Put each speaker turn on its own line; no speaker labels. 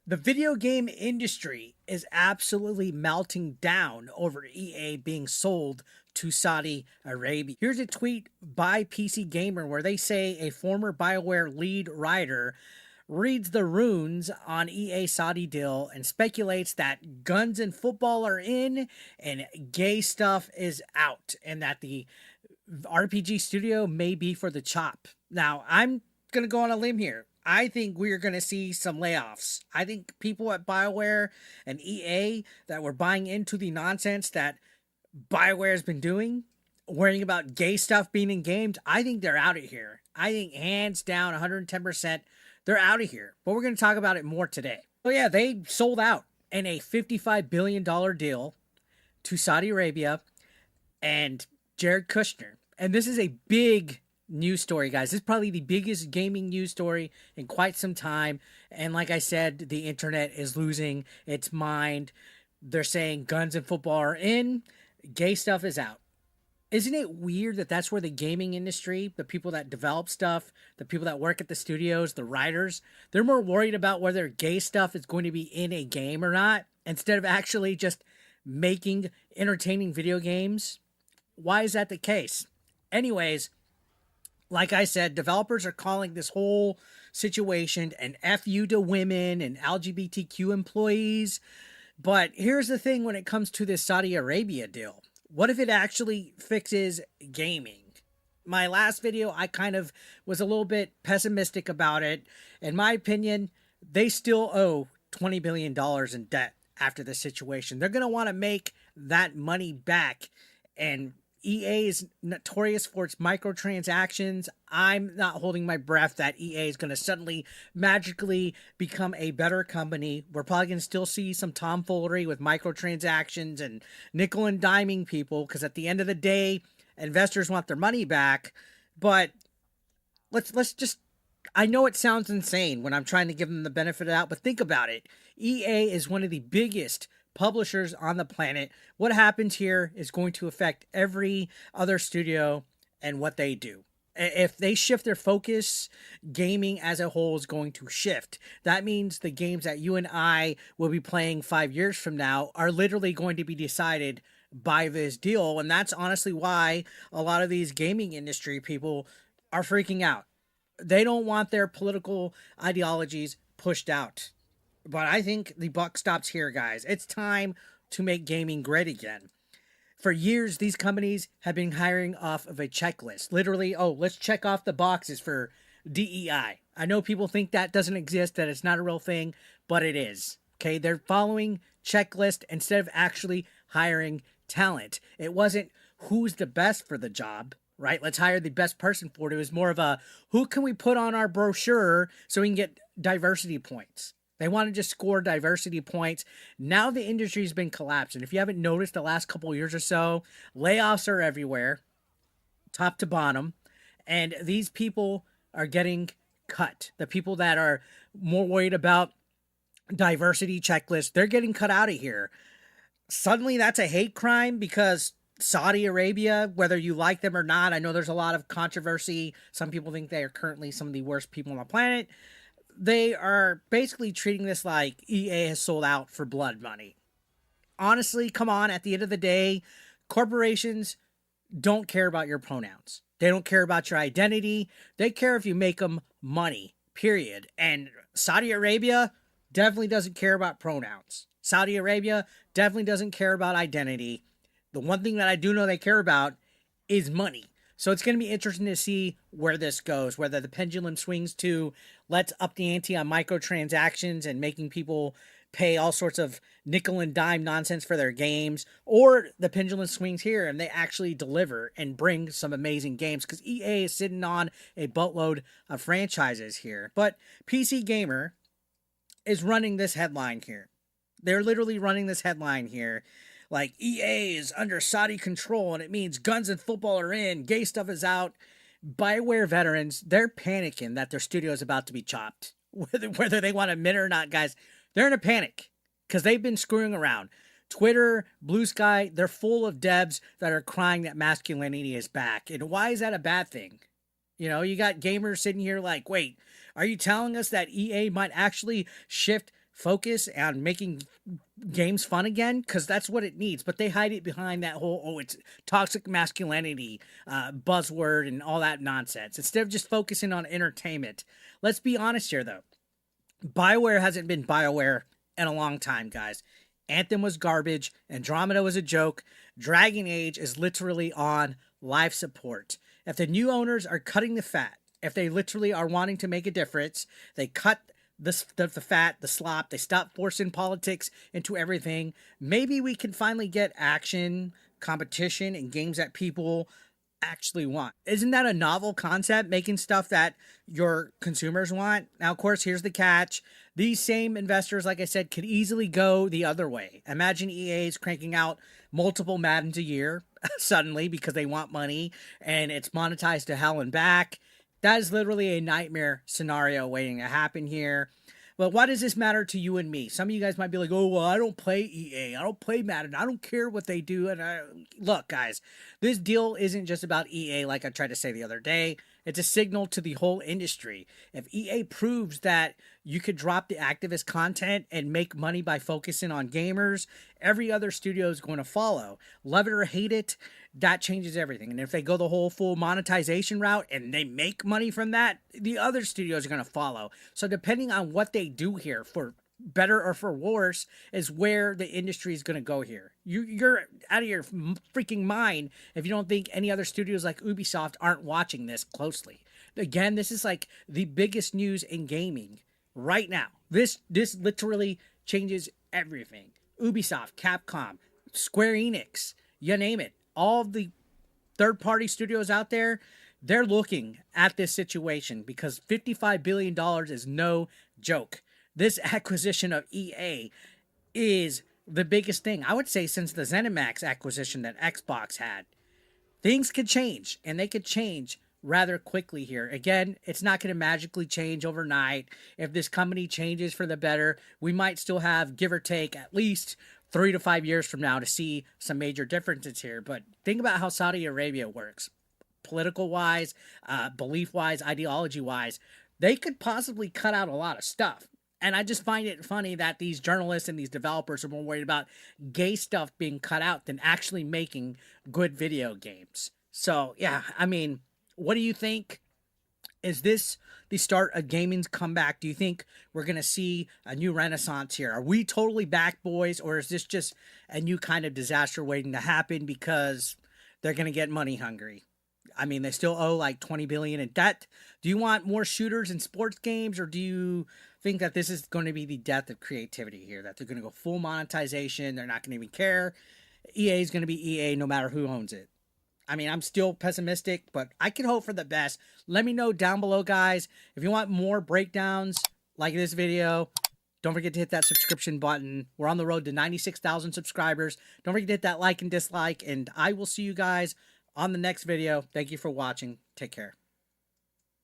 The video game industry is absolutely melting down over EA being sold to Saudi Arabia. Here's a tweet by PC Gamer where they say a former BioWare lead writer reads the runes on EA Saudi deal and speculates that guns and football are in and gay stuff is out, and that the RPG studio may be for the chop. Now, I'm going to go on a limb here. I think we're going to see some layoffs. I think people at BioWare and EA that were buying into the nonsense that BioWare has been doing, worrying about gay stuff being in games, I think they're out of here. I think hands down 110% they're out of here. But we're going to talk about it more today. So yeah, they sold out in a $55 billion deal to Saudi Arabia and Jared Kushner. And this is a big news story, guys. This is probably the biggest gaming news story in quite some time. And like I said, the internet is losing its mind. They're saying guns and football are in, gay stuff is out. Isn't it weird that that's where the gaming industry, the people that develop stuff, the people that work at the studios, the writers, they're more worried about whether gay stuff is going to be in a game or not, instead of actually just making entertaining video games? Why is that the case? Anyways, like I said, developers are calling this whole situation an FU to women and LGBTQ employees. But here's the thing when it comes to this Saudi Arabia deal. What if it actually fixes gaming? My last video, I kind of was a little bit pessimistic about it. In my opinion, they still owe $20 billion in debt after this situation. They're going to want to make that money back. And EA is notorious for its microtransactions. I'm not holding my breath that EA is going to suddenly magically become a better company. We're probably going to still see some tomfoolery with microtransactions and nickel and diming people, because at the end of the day, investors want their money back. But let's just, I know it sounds insane when I'm trying to give them the benefit of the doubt, but think about it. EA is one of the biggest publishers on the planet. What happens here is going to affect every other studio and what they do. If they shift their focus, gaming as a whole is going to shift. That means the games that you and I will be playing 5 years from now are literally going to be decided by this deal. And that's honestly why a lot of these gaming industry people are freaking out. They don't want their political ideologies pushed out. But I think the buck stops here, guys. It's time to make gaming great again. For years, these companies have been hiring off of a checklist. Literally, oh, let's check off the boxes for DEI. I know people think that doesn't exist, that it's not a real thing, but it is. Okay, they're following checklist instead of actually hiring talent. It wasn't who's the best for the job, right? Let's hire the best person for it. It was more of a, who can we put on our brochure so we can get diversity points? They want to just score diversity points. Now the industry's been collapsing. If you haven't noticed the last couple of years or so, layoffs are everywhere, top to bottom. And these people are getting cut. The people that are more worried about diversity checklists, they're getting cut out of here. Suddenly that's a hate crime because Saudi Arabia, whether you like them or not, I know there's a lot of controversy. Some people think they are currently some of the worst people on the planet. They are basically treating this like EA has sold out for blood money. Honestly, come on, at the end of the day, corporations don't care about your pronouns. They don't care about your identity. They care if you make them money, period. And Saudi Arabia definitely doesn't care about pronouns. Saudi Arabia definitely doesn't care about identity. The one thing that I do know they care about is money. So it's going to be interesting to see where this goes, whether the pendulum swings to let's up the ante on microtransactions and making people pay all sorts of nickel and dime nonsense for their games, or the pendulum swings here and they actually deliver and bring some amazing games, because EA is sitting on a boatload of franchises here. But PC Gamer is running this headline here. They're literally running this headline here. Like, EA is under Saudi control, and it means guns and football are in, gay stuff is out. BioWare veterans, they're panicking that their studio is about to be chopped. Whether they want to admit it or not, guys, they're in a panic because they've been screwing around. Twitter, Blue Sky, they're full of devs that are crying that masculinity is back. And why is that a bad thing? You know, you got gamers sitting here like, wait, are you telling us that EA might actually shift focus on making games fun again, because that's what it needs. But they hide it behind that whole, oh, it's toxic masculinity buzzword and all that nonsense, instead of just focusing on entertainment. Let's be honest here, though. BioWare hasn't been BioWare in a long time, guys. Anthem was garbage. Andromeda was a joke. Dragon Age is literally on life support. If the new owners are cutting the fat, if they literally are wanting to make a difference, they cut the fat, the slop, they stop forcing politics into everything. Maybe we can finally get action, competition, and games that people actually want. Isn't that a novel concept, making stuff that your consumers want? Now, of course, here's the catch. These same investors, like I said, could easily go the other way. Imagine EA's cranking out multiple Maddens a year suddenly because they want money, and it's monetized to hell and back. That is literally a nightmare scenario waiting to happen here. But why does this matter to you and me? Some of you guys might be like, oh, well, I don't play EA. I don't play Madden. I don't care what they do. And look, guys, this deal isn't just about EA like I tried to say the other day. It's a signal to the whole industry. If EA proves that you could drop the activist content and make money by focusing on gamers, every other studio is going to follow. Love it or hate it, that changes everything. And if they go the whole full monetization route and they make money from that, the other studios are going to follow. So depending on what they do here, for better or for worse, is where the industry is going to go here. You're out of your freaking mind if you don't think any other studios like Ubisoft aren't watching this closely. Again, this is like the biggest news in gaming right now. This literally changes everything. Ubisoft, Capcom, Square Enix, you name it. All the third-party studios out there, they're looking at this situation because $55 billion is no joke. This acquisition of EA is the biggest thing, I would say, since the ZeniMax acquisition that Xbox had. Things could change, and they could change rather quickly here. Again, it's not going to magically change overnight. If this company changes for the better, we might still have, give or take, at least 3 to 5 years from now to see some major differences here. But think about how Saudi Arabia works. Political-wise, belief-wise, ideology-wise, they could possibly cut out a lot of stuff. And I just find it funny that these journalists and these developers are more worried about gay stuff being cut out than actually making good video games. So, yeah, I mean, what do you think? Is this the start of gaming's comeback? Do you think we're going to see a new renaissance here? Are we totally back, boys? Or is this just a new kind of disaster waiting to happen because they're going to get money hungry? I mean, they still owe like $20 billion in debt. Do you want more shooters in sports games, or do you think that this is going to be the death of creativity here, that they're going to go full monetization, they're not going to even care? EA is going to be EA no matter who owns it. I mean, I'm still pessimistic, but I can hope for the best. Let me know down below, guys. If you want more breakdowns like this video, don't forget to hit that subscription button. We're on the road to 96,000 subscribers. Don't forget to hit that like and dislike, and I will see you guys on the next video. Thank you for watching. Take care.